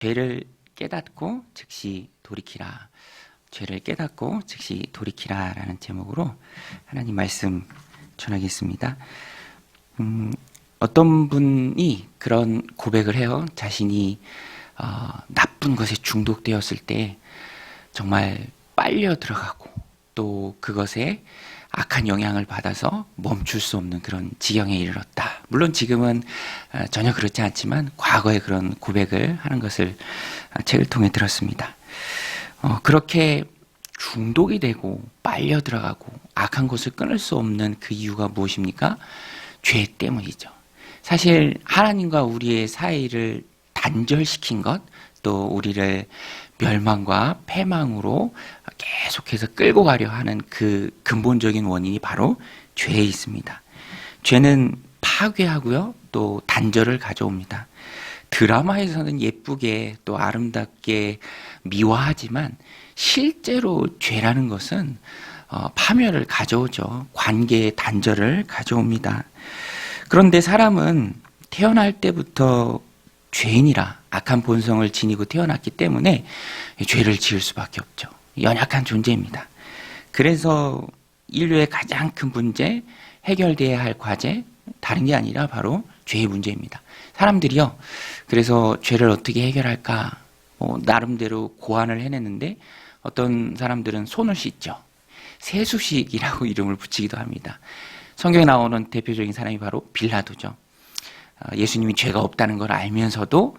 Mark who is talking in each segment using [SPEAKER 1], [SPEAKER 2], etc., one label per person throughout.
[SPEAKER 1] 죄를 깨닫고 즉시 돌이키라. 죄를 깨닫고 즉시 돌이키라 라는 제목으로 하나님 말씀 전하겠습니다. 어떤 분이 그런 고백을 해요. 자신이 나쁜 것에 중독되었을 때 정말 빨려 들어가고 또 그것에 악한 영향을 받아서 멈출 수 없는 그런 지경에 이르렀다. 물론 지금은 전혀 그렇지 않지만 과거에 그런 고백을 하는 것을 책을 통해 들었습니다. 그렇게 중독이 되고 빨려 들어가고 악한 것을 끊을 수 없는 그 이유가 무엇입니까? 죄 때문이죠. 사실 하나님과 우리의 사이를 단절시킨 것, 또 우리를 멸망과 패망으로 계속해서 끌고 가려 하는 그 근본적인 원인이 바로 죄에 있습니다. 죄는 파괴하고요, 또 단절을 가져옵니다. 드라마에서는 예쁘게 또 아름답게 미화하지만 실제로 죄라는 것은 파멸을 가져오죠. 관계의 단절을 가져옵니다. 그런데 사람은 태어날 때부터 죄인이라 악한 본성을 지니고 태어났기 때문에 죄를 지을 수밖에 없죠. 연약한 존재입니다. 그래서 인류의 가장 큰 문제, 해결돼야 할 과제, 다른 게 아니라 바로 죄의 문제입니다. 사람들이요, 그래서 죄를 어떻게 해결할까 나름대로 고안을 해냈는데 어떤 사람들은 손을 씻죠. 세수식이라고 이름을 붙이기도 합니다. 성경에 나오는 대표적인 사람이 바로 빌라도죠. 예수님이 죄가 없다는 걸 알면서도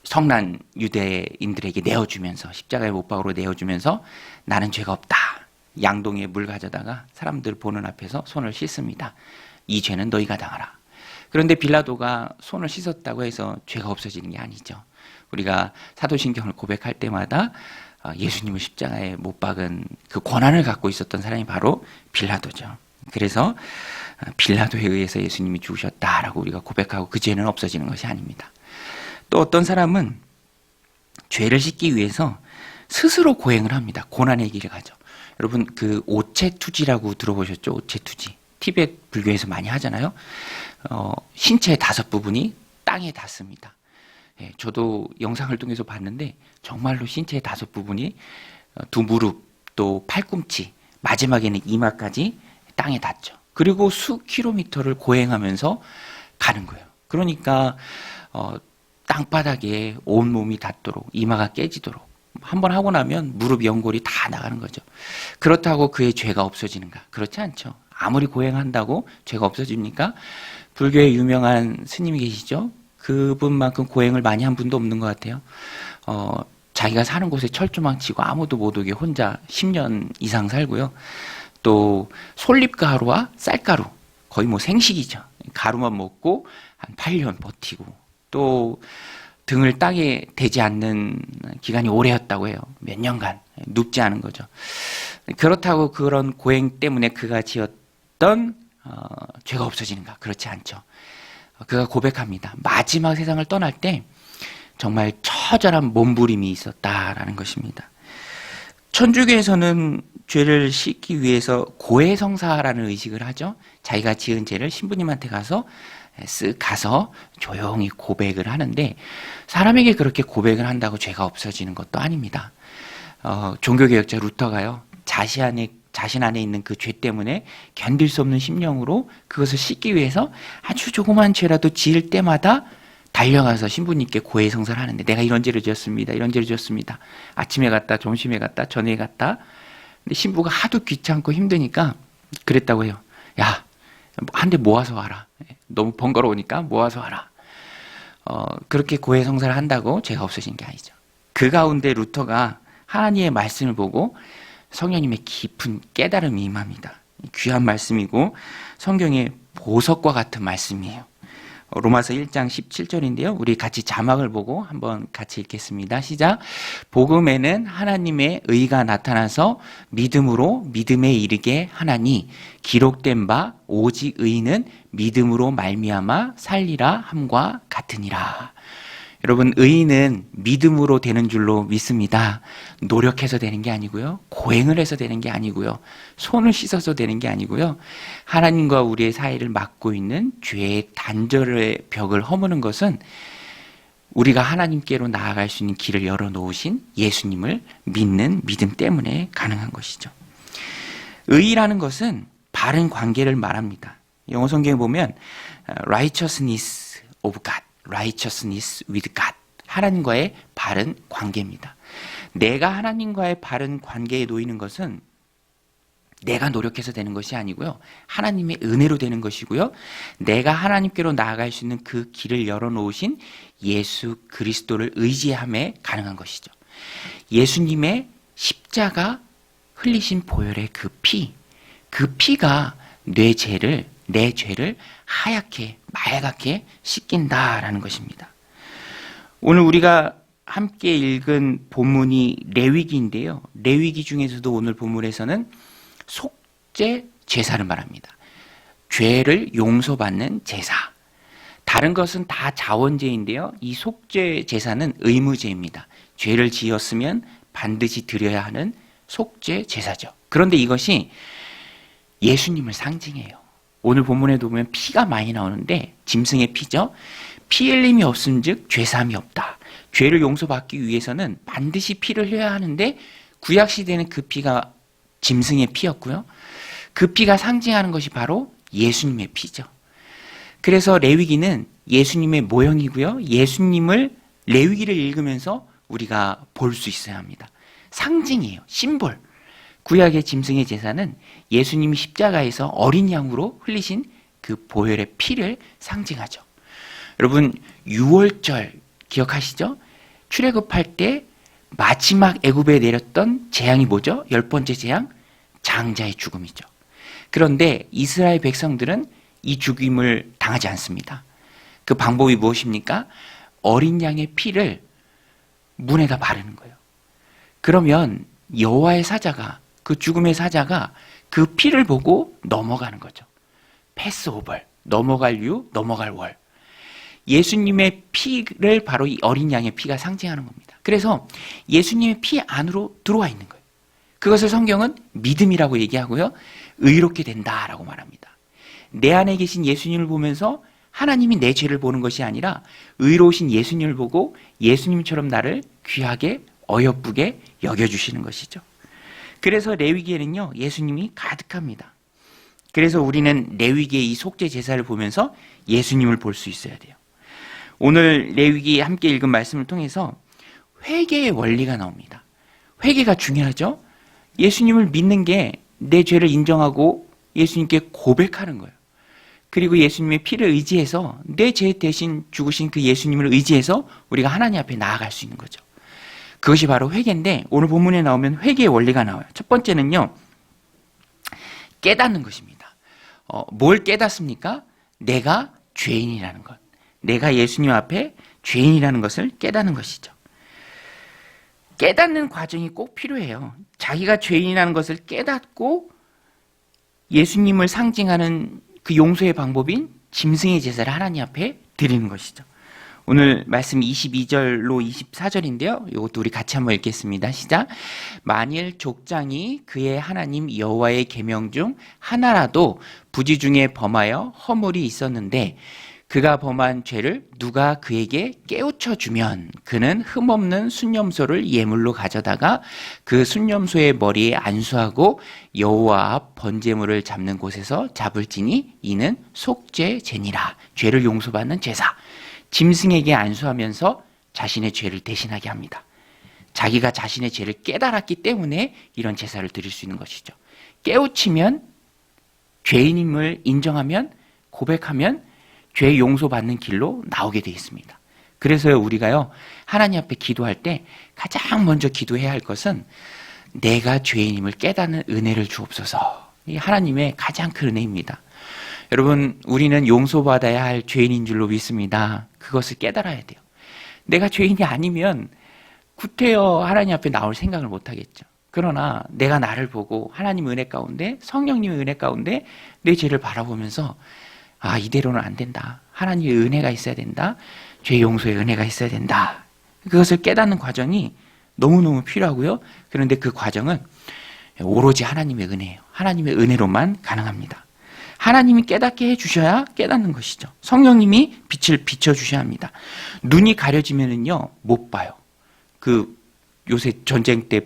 [SPEAKER 1] 성난 유대인들에게 내어주면서 십자가에 못 박으로 내어주면서 나는 죄가 없다. 양동이에 물 가져다가 사람들 보는 앞에서 손을 씻습니다. 이 죄는 너희가 당하라. 그런데 빌라도가 손을 씻었다고 해서 죄가 없어지는 게 아니죠. 우리가 사도신경을 고백할 때마다 예수님을 십자가에 못 박은 그 권한을 갖고 있었던 사람이 바로 빌라도죠. 그래서 빌라도에 의해서 예수님이 죽으셨다라고 우리가 고백하고 그 죄는 없어지는 것이 아닙니다. 또 어떤 사람은 죄를 씻기 위해서 스스로 고행을 합니다. 고난의 길을 가죠. 여러분 그 오체투지라고 들어보셨죠? 오체투지. 티베트 불교에서 많이 하잖아요. 신체의 5부분이 땅에 닿습니다. 예, 저도 영상을 통해서 봤는데 정말로 신체의 5부분이 두 무릎 또 팔꿈치 마지막에는 이마까지 땅에 닿죠. 그리고 수 킬로미터를 고행하면서 가는 거예요. 그러니까 땅바닥에 온 몸이 닿도록 이마가 깨지도록 한번 하고 나면 무릎 연골이 다 나가는 거죠. 그렇다고 그의 죄가 없어지는가? 그렇지 않죠. 아무리 고행한다고 죄가 없어집니까? 불교의 유명한 스님이 계시죠. 그분만큼 고행을 많이 한 분도 없는 것 같아요. 자기가 사는 곳에 철조망 치고 아무도 못 오게 혼자 10년 이상 살고요. 또 솔잎가루와 쌀가루, 거의 뭐 생식이죠. 가루만 먹고 한 8년 버티고 또 등을 땅에 대지 않는 기간이 오래였다고 해요. 몇 년간 눕지 않은 거죠. 그렇다고 그런 고행 때문에 그가 지었던 죄가 없어지는가? 그렇지 않죠. 그가 고백합니다. 마지막 세상을 떠날 때 정말 처절한 몸부림이 있었다라는 것입니다. 천주교에서는 죄를 씻기 위해서 고해성사라는 의식을 하죠. 자기가 지은 죄를 신부님한테 가서 쓱 가서 조용히 고백을 하는데 사람에게 그렇게 고백을 한다고 죄가 없어지는 것도 아닙니다. 종교개혁자 루터가요. 자신 안에 있는 그 죄 때문에 견딜 수 없는 심령으로 그것을 씻기 위해서 아주 조그만 죄라도 지을 때마다 달려가서 신부님께 고해성사를 하는데 내가 이런 죄를 지었습니다. 이런 죄를 지었습니다. 아침에 갔다 점심에 갔다 저녁에 갔다. 근데 신부가 하도 귀찮고 힘드니까 그랬다고 해요. 야, 한 대 모아서 와라. 너무 번거로우니까 모아서 와라. 그렇게 고해성사를 한다고 죄가 없어진 게 아니죠. 그 가운데 루터가 하나님의 말씀을 보고 성령님의 깊은 깨달음이 임합니다. 귀한 말씀이고 성경의 보석과 같은 말씀이에요. 로마서 1장 17절인데요. 우리 같이 자막을 보고 한번 같이 읽겠습니다. 시작. 복음에는 하나님의 의가 나타나서 믿음으로 믿음에 이르게 하나니 기록된 바 오직 의는 믿음으로 말미암아 살리라 함과 같으니라. 여러분 의인은 믿음으로 되는 줄로 믿습니다. 노력해서 되는 게 아니고요. 고행을 해서 되는 게 아니고요. 손을 씻어서 되는 게 아니고요. 하나님과 우리의 사이를 막고 있는 죄의 단절의 벽을 허무는 것은 우리가 하나님께로 나아갈 수 있는 길을 열어놓으신 예수님을 믿는 믿음 때문에 가능한 것이죠. 의라는 것은 바른 관계를 말합니다. 영어 성경에 보면 righteousness of God, righteousness with God, 하나님과의 바른 관계입니다. 내가 하나님과의 바른 관계에 놓이는 것은 내가 노력해서 되는 것이 아니고요, 하나님의 은혜로 되는 것이고요, 내가 하나님께로 나아갈 수 있는 그 길을 열어놓으신 예수 그리스도를 의지함에 가능한 것이죠. 예수님의 십자가 흘리신 보혈의 그 피가 내 죄를 하얗게 말갛게 씻긴다라는 것입니다. 오늘 우리가 함께 읽은 본문이 레위기인데요, 레위기 중에서도 오늘 본문에서는 속죄 제사를 말합니다. 죄를 용서받는 제사. 다른 것은 다 자원제인데요, 이 속죄 제사는 의무제입니다. 죄를 지었으면 반드시 드려야 하는 속죄 제사죠. 그런데 이것이 예수님을 상징해요. 오늘 본문에도 보면 피가 많이 나오는데 짐승의 피죠. 피 흘림이 없음즉 죄사함이 없다. 죄를 용서받기 위해서는 반드시 피를 흘려야 하는데 구약 시대는 그 피가 짐승의 피였고요, 그 피가 상징하는 것이 바로 예수님의 피죠. 그래서 레위기는 예수님의 모형이고요, 예수님을 레위기를 읽으면서 우리가 볼 수 있어야 합니다. 상징이에요. 심볼. 구약의 짐승의 제사는 예수님이 십자가에서 어린 양으로 흘리신 그 보혈의 피를 상징하죠. 여러분, 유월절 기억하시죠? 출애굽할 때 마지막 애굽에 내렸던 재앙이 뭐죠? 10번째 재앙, 장자의 죽음이죠. 그런데 이스라엘 백성들은 이 죽임을 당하지 않습니다. 그 방법이 무엇입니까? 어린 양의 피를 문에다 바르는 거예요. 그러면 여호와의 사자가, 그 죽음의 사자가 그 피를 보고 넘어가는 거죠. 패스오버, 넘어갈 유, 넘어갈 월. 예수님의 피를 바로 이 어린 양의 피가 상징하는 겁니다. 그래서 예수님의 피 안으로 들어와 있는 거예요. 그것을 성경은 믿음이라고 얘기하고요, 의롭게 된다라고 말합니다. 내 안에 계신 예수님을 보면서 하나님이 내 죄를 보는 것이 아니라 의로우신 예수님을 보고 예수님처럼 나를 귀하게 어여쁘게 여겨주시는 것이죠. 그래서 레위기에는요, 예수님이 가득합니다. 그래서 우리는 레위기의 이 속죄 제사를 보면서 예수님을 볼 수 있어야 돼요. 오늘 레위기 함께 읽은 말씀을 통해서 회개의 원리가 나옵니다. 회개가 중요하죠. 예수님을 믿는 게 내 죄를 인정하고 예수님께 고백하는 거예요. 그리고 예수님의 피를 의지해서 내 죄 대신 죽으신 그 예수님을 의지해서 우리가 하나님 앞에 나아갈 수 있는 거죠. 그것이 바로 회개인데 오늘 본문에 나오면 회개의 원리가 나와요. 첫 번째는요, 깨닫는 것입니다. 뭘 깨닫습니까? 내가 죄인이라는 것. 내가 예수님 앞에 죄인이라는 것을 깨닫는 것이죠. 깨닫는 과정이 꼭 필요해요. 자기가 죄인이라는 것을 깨닫고 예수님을 상징하는 그 용서의 방법인 짐승의 제사를 하나님 앞에 드리는 것이죠. 오늘 말씀 22절로 24절인데요. 이것도 우리 같이 한번 읽겠습니다. 시작. 만일 족장이 그의 하나님 여호와의 계명 중 하나라도 부지 중에 범하여 허물이 있었는데 그가 범한 죄를 누가 그에게 깨우쳐 주면 그는 흠없는 순염소를 예물로 가져다가 그 순염소의 머리에 안수하고 여호와 앞 번제물을 잡는 곳에서 잡을지니 이는 속죄제니라. 죄를 용서받는 제사. 짐승에게 안수하면서 자신의 죄를 대신하게 합니다. 자기가 자신의 죄를 깨달았기 때문에 이런 제사를 드릴 수 있는 것이죠. 깨우치면, 죄인임을 인정하면, 고백하면 죄 용서받는 길로 나오게 되어 있습니다. 그래서요, 우리가요, 하나님 앞에 기도할 때 가장 먼저 기도해야 할 것은 내가 죄인임을 깨닫는 은혜를 주옵소서. 이 하나님의 가장 큰 은혜입니다. 여러분, 우리는 용서받아야 할 죄인인 줄로 믿습니다. 그것을 깨달아야 돼요. 내가 죄인이 아니면 구태여 하나님 앞에 나올 생각을 못 하겠죠. 그러나 내가 나를 보고 하나님 은혜 가운데, 성령님의 은혜 가운데 내 죄를 바라보면서 이대로는 안 된다. 하나님의 은혜가 있어야 된다. 죄 용서의 은혜가 있어야 된다. 그것을 깨닫는 과정이 너무너무 필요하고요. 그런데 그 과정은 오로지 하나님의 은혜예요. 하나님의 은혜로만 가능합니다. 하나님이 깨닫게 해주셔야 깨닫는 것이죠. 성령님이 빛을 비춰주셔야 합니다. 눈이 가려지면은요, 못 봐요. 요새 전쟁 때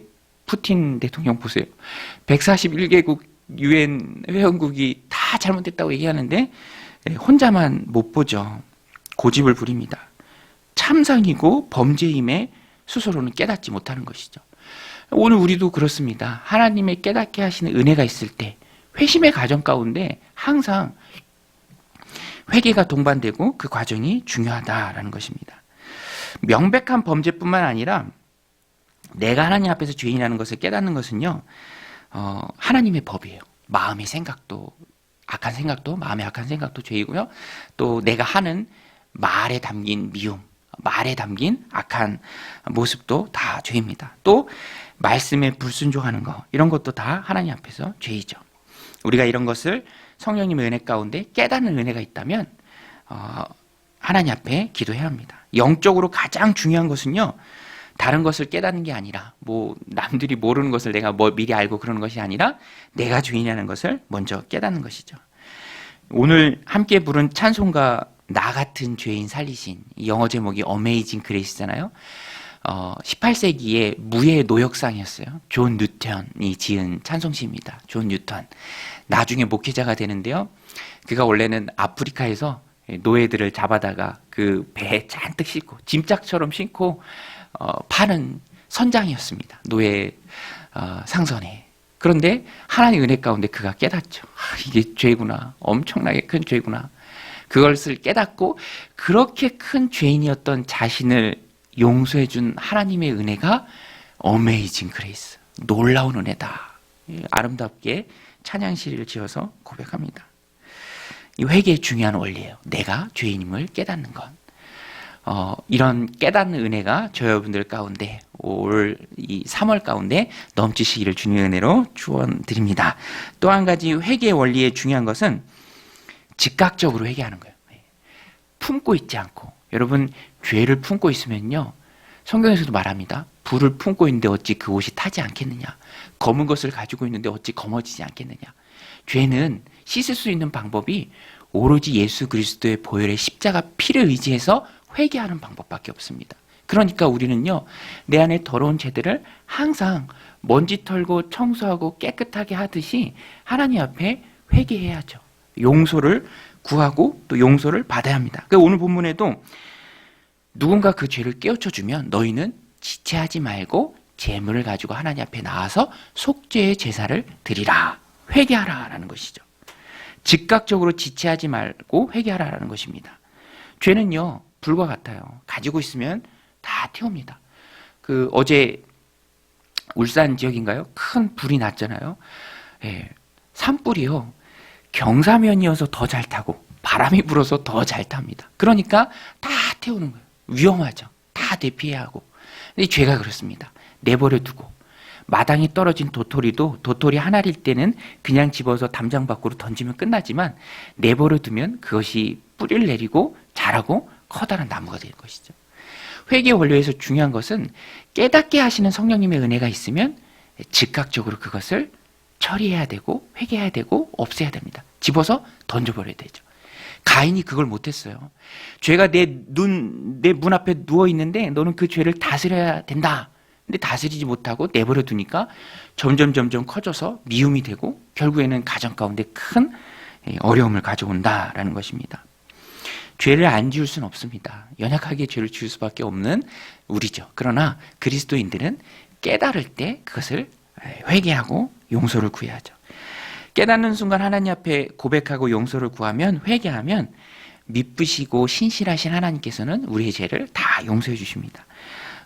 [SPEAKER 1] 푸틴 대통령 보세요. 141개국 유엔 회원국이 다 잘못됐다고 얘기하는데 혼자만 못 보죠. 고집을 부립니다. 참상이고 범죄임에 스스로는 깨닫지 못하는 것이죠. 오늘 우리도 그렇습니다. 하나님의 깨닫게 하시는 은혜가 있을 때 회심의 과정 가운데 항상 회개가 동반되고 그 과정이 중요하다라는 것입니다. 명백한 범죄뿐만 아니라 내가 하나님 앞에서 죄인이라는 것을 깨닫는 것은요, 하나님의 법이에요. 마음의 생각도, 악한 생각도, 마음의 악한 생각도 죄이고요. 또 내가 하는 말에 담긴 미움, 말에 담긴 악한 모습도 다 죄입니다. 또 말씀에 불순종하는 것, 이런 것도 다 하나님 앞에서 죄이죠. 우리가 이런 것을 성령님의 은혜 가운데 깨닫는 은혜가 있다면 하나님 앞에 기도해야 합니다. 영적으로 가장 중요한 것은요, 다른 것을 깨닫는 게 아니라 남들이 모르는 것을 내가 미리 알고 그러는 것이 아니라 내가 죄인이라는 것을 먼저 깨닫는 것이죠. 오늘 함께 부른 찬송가 나 같은 죄인 살리신, 영어 제목이 Amazing Grace잖아요. 18세기의 무예 노역상이었어요. 존 뉴턴이 지은 찬송시입니다. 존 뉴턴. 나중에 목회자가 되는데요. 그가 원래는 아프리카에서 노예들을 잡아다가 그 배에 잔뜩 싣고 짐짝처럼 싣고 파는 선장이었습니다. 노예 상선에. 그런데 하나님의 은혜 가운데 그가 깨닫죠. 이게 죄구나. 엄청나게 큰 죄구나. 그것을 깨닫고 그렇게 큰 죄인이었던 자신을 용서해 준 하나님의 은혜가 Amazing Grace, 놀라운 은혜다. 아름답게 찬양 시를 지어서 고백합니다. 이 회개의 중요한 원리예요. 내가 죄인임을 깨닫는 것. 이런 깨닫는 은혜가 저 여러분들 가운데 올 이 3월 가운데 넘치시기를 주님의 은혜로 축원드립니다. 또 한 가지 회개의 원리의 중요한 것은 즉각적으로 회개하는 거예요. 품고 있지 않고. 여러분, 죄를 품고 있으면요, 성경에서도 말합니다. 불을 품고 있는데 어찌 그 옷이 타지 않겠느냐. 검은 것을 가지고 있는데 어찌 검어지지 않겠느냐. 죄는 씻을 수 있는 방법이 오로지 예수 그리스도의 보혈의 십자가 피를 의지해서 회개하는 방법밖에 없습니다. 그러니까 우리는요, 내 안에 더러운 죄들을 항상 먼지 털고 청소하고 깨끗하게 하듯이 하나님 앞에 회개해야죠. 용서를 구하고 또 용서를 받아야 합니다. 그러니까 오늘 본문에도 누군가 그 죄를 깨우쳐주면 너희는 지체하지 말고 재물을 가지고 하나님 앞에 나와서 속죄의 제사를 드리라. 회개하라라는 것이죠. 즉각적으로 지체하지 말고 회개하라라는 것입니다. 죄는요, 불과 같아요. 가지고 있으면 다 태웁니다. 어제 울산 지역인가요? 큰 불이 났잖아요. 예, 산불이요. 경사면이어서 더 잘 타고 바람이 불어서 더 잘 탑니다. 그러니까 다 태우는 거예요. 위험하죠. 다 대피해야 하고. 근데 죄가 그렇습니다. 내버려 두고 마당에 떨어진 도토리도 도토리 하나일 때는 그냥 집어서 담장 밖으로 던지면 끝나지만 내버려 두면 그것이 뿌리를 내리고 자라고 커다란 나무가 되는 것이죠. 회개 원료에서 중요한 것은 깨닫게 하시는 성령님의 은혜가 있으면 즉각적으로 그것을 처리해야 되고 회개해야 되고 없애야 됩니다. 집어서 던져버려야 되죠. 가인이 그걸 못했어요. 죄가 내 문 앞에 누워 있는데 너는 그 죄를 다스려야 된다. 근데 다스리지 못하고 내버려 두니까 점점 커져서 미움이 되고 결국에는 가정 가운데 큰 어려움을 가져온다라는 것입니다. 죄를 안 지을 수는 없습니다. 연약하게 죄를 지을 수밖에 없는 우리죠. 그러나 그리스도인들은 깨달을 때 그것을 회개하고 용서를 구해야죠. 깨닫는 순간 하나님 앞에 고백하고 용서를 구하면, 회개하면 미쁘시고 신실하신 하나님께서는 우리의 죄를 다 용서해 주십니다.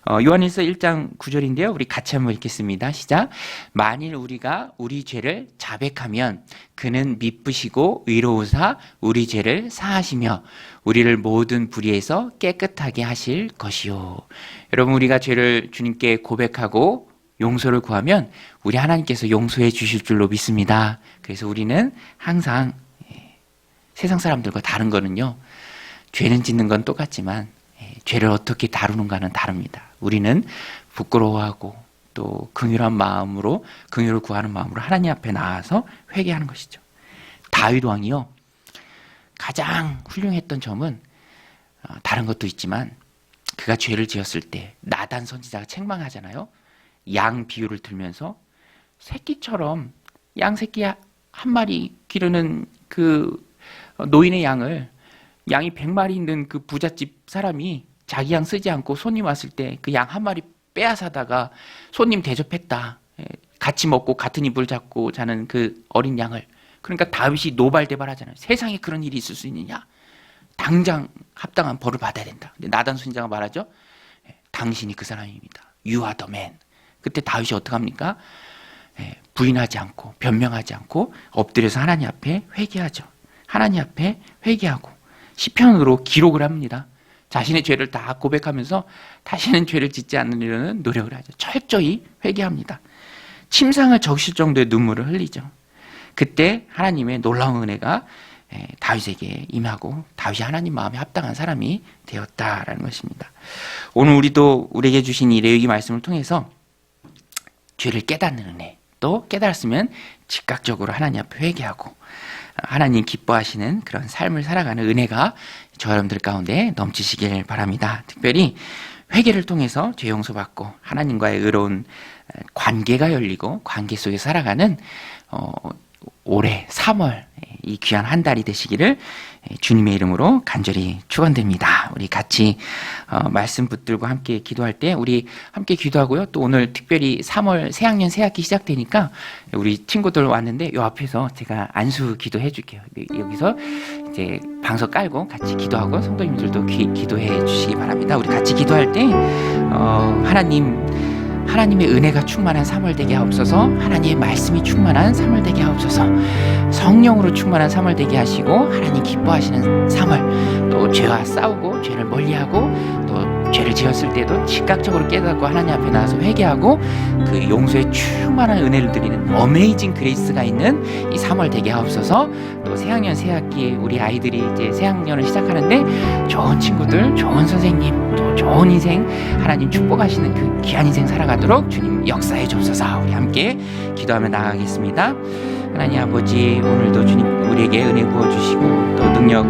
[SPEAKER 1] 요한일서 1장 9절인데요. 우리 같이 한번 읽겠습니다. 시작. 만일 우리가 우리 죄를 자백하면 그는 미쁘시고 의로우사 우리 죄를 사하시며 우리를 모든 불의에서 깨끗하게 하실 것이요. 여러분, 우리가 죄를 주님께 고백하고 용서를 구하면 우리 하나님께서 용서해 주실 줄로 믿습니다. 그래서 우리는 항상 세상 사람들과 다른 거는요, 죄는 짓는 건 똑같지만 죄를 어떻게 다루는가는 다릅니다. 우리는 부끄러워하고 또 긍휼한 마음으로, 긍휼을 구하는 마음으로 하나님 앞에 나와서 회개하는 것이죠. 다윗 왕이요, 가장 훌륭했던 점은 다른 것도 있지만 그가 죄를 지었을 때 나단 선지자가 책망하잖아요. 양 비유를 들면서 새끼처럼 양 새끼 한 마리 기르는 그 노인의 양이 100마리 있는 그 부잣집 사람이 자기 양 쓰지 않고 손님 왔을 때 그 양 한 마리 빼앗아다가 손님 대접했다. 같이 먹고 같은 이불 잡고 자는 그 어린 양을. 그러니까 다윗이 노발대발하잖아요. 세상에 그런 일이 있을 수 있느냐? 당장 합당한 벌을 받아야 된다. 근데 나단 선지자가 말하죠. 당신이 그 사람입니다. You are the man. 그때 다윗이 어떡합니까? 부인하지 않고 변명하지 않고 엎드려서 하나님 앞에 회개하죠. 하나님 앞에 회개하고 시편으로 기록을 합니다. 자신의 죄를 다 고백하면서 다시는 죄를 짓지 않으려는 노력을 하죠. 철저히 회개합니다. 침상을 적실 정도의 눈물을 흘리죠. 그때 하나님의 놀라운 은혜가 다윗에게 임하고 다윗이 하나님 마음에 합당한 사람이 되었다라는 것입니다. 오늘 우리에게 주신 이 레위기 말씀을 통해서 죄를 깨닫는 은혜, 또 깨달았으면 즉각적으로 하나님 앞에 회개하고 하나님 기뻐하시는 그런 삶을 살아가는 은혜가 저 여러분들 가운데 넘치시길 바랍니다. 특별히 회개를 통해서 죄 용서받고 하나님과의 의로운 관계가 열리고 관계 속에 살아가는 올해 3월 이 귀한 한 달이 되시기를 주님의 이름으로 간절히 축원드립니다. 우리 같이 말씀 붙들고 함께 기도할 때 우리 함께 기도하고요. 또 오늘 특별히 3월 새학년 새학기 시작되니까 우리 친구들 왔는데 요 앞에서 제가 안수 기도해 줄게요. 여기서 이제 방석 깔고 같이 기도하고 성도님들도 기도해 주시기 바랍니다. 우리 같이 기도할 때 하나님의 은혜가 충만한 3월 되게 하옵소서. 하나님의 말씀이 충만한 3월 되게 하옵소서. 성령으로 충만한 3월 되게 하시고 하나님 기뻐하시는 3월, 또 죄와 싸우고 죄를 멀리하고 또 죄를 지었을 때도 즉각적으로 깨닫고 하나님 앞에 나와서 회개하고 그 용서의 충만한 은혜를 드리는 어메이징 그레이스가 있는 이 3월 되게 하옵소서. 또 새학년 새학기에 우리 아이들이 이제 새학년을 시작하는데 좋은 친구들, 좋은 선생님, 또 좋은 인생 하나님 축복하시는 그 귀한 인생 살아가도록 주님 역사해 주옵소서. 우리 함께 기도하며 나아가겠습니다. 하나님 아버지, 오늘도 주님 우리에게 은혜 부어주시고 또 능력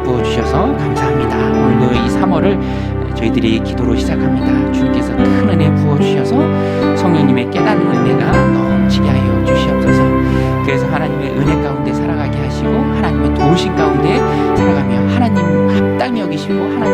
[SPEAKER 1] 부어주셔서 감사합니다. 오늘도 이 3월을 저희들이 기도로 시작합니다. 주님께서 큰 은혜 부어주시고